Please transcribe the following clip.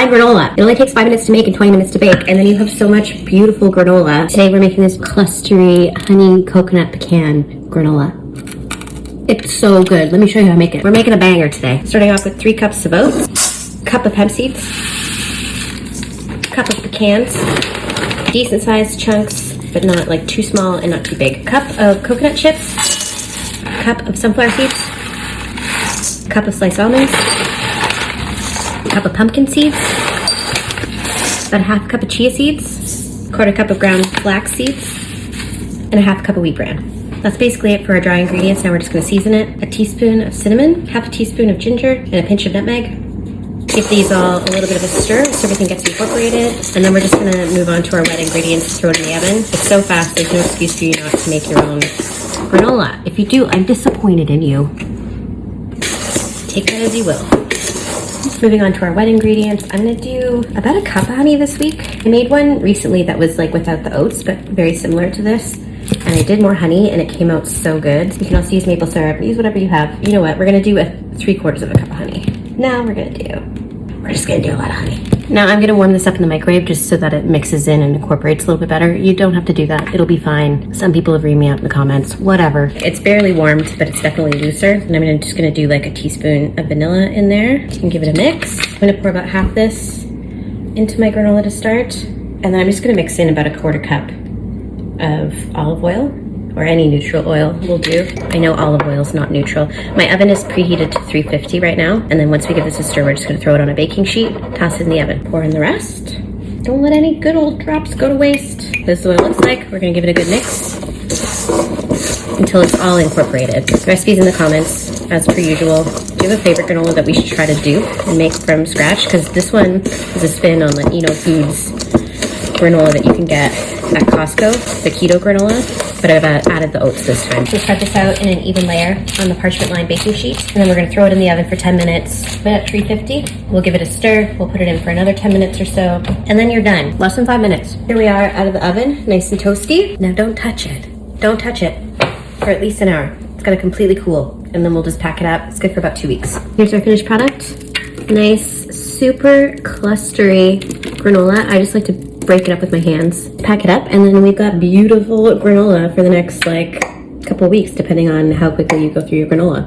Buy granola. It only takes 5 minutes to make and 20 minutes to bake, and then you have so much beautiful granola. Today we're making this clustery honey coconut pecan granola. It's so good. Let me show you how to make it. We're making a banger today. Starting off with 3 cups of oats, cup of hemp seeds, cup of pecans, decent sized chunks, but not like too small and not too big. Cup of coconut chips, cup of sunflower seeds, cup of sliced almonds, cup of pumpkin seeds, about a half cup of chia seeds, quarter cup of ground flax seeds, and a half cup of wheat bran. That's basically it for our dry ingredients. Now we're just going to season it. A teaspoon of cinnamon, half a teaspoon of ginger, and a pinch of nutmeg. Give these all a little bit of a stir so everything gets incorporated. And then we're just going to move on to our wet ingredients, throw it in the oven. It's so fast, there's no excuse for you not to make your own granola. If you do, I'm disappointed in you. Take that as you will. Moving on to our wet ingredients, I'm gonna do about a cup of honey this week. I made one recently that was like without the oats, but very similar to this. And I did more honey and it came out so good. You can also use maple syrup, use whatever you have. You know what, we're gonna do 3/4 of a cup of honey. Now we're just gonna do a lot of honey. Now I'm gonna warm this up in the microwave just so that it mixes in and incorporates a little bit better. You don't have to do that, it'll be fine. Some people have read me out in the comments, whatever. It's barely warmed, but it's definitely looser. And I'm just gonna do like a teaspoon of vanilla in there and give it a mix. I'm gonna pour about half this into my granola to start. And then I'm just gonna mix in about a 1/4 cup of olive oil, or any neutral oil will do. I know olive oil is not neutral. My oven is preheated to 350 right now. And then once we give this a stir, we're just gonna throw it on a baking sheet, toss it in the oven. Pour in the rest. Don't let any good old drops go to waste. This is what it looks like. We're gonna give it a good mix until it's all incorporated. Recipes in the comments, as per usual. Do you have a favorite granola that we should try to do and make from scratch? Because this one is a spin on the Foods granola that you can get at Costco, the keto granola, but I've added the oats this time. So spread this out in an even layer on the parchment lined baking sheet, and then we're gonna throw it in the oven for 10 minutes, about 350. We'll give it a stir, we'll put it in for another 10 minutes or so, and then you're done. Less than 5 minutes. Here we are out of the oven, nice and toasty. Now don't touch it. Don't touch it for at least an hour. It's gonna completely cool, and then we'll just pack it up. It's good for about 2 weeks. Here's our finished product. Nice, super clustery granola. I just like to break it up with my hands, pack it up, and then we've got beautiful granola for the next couple weeks, depending on how quickly you go through your granola.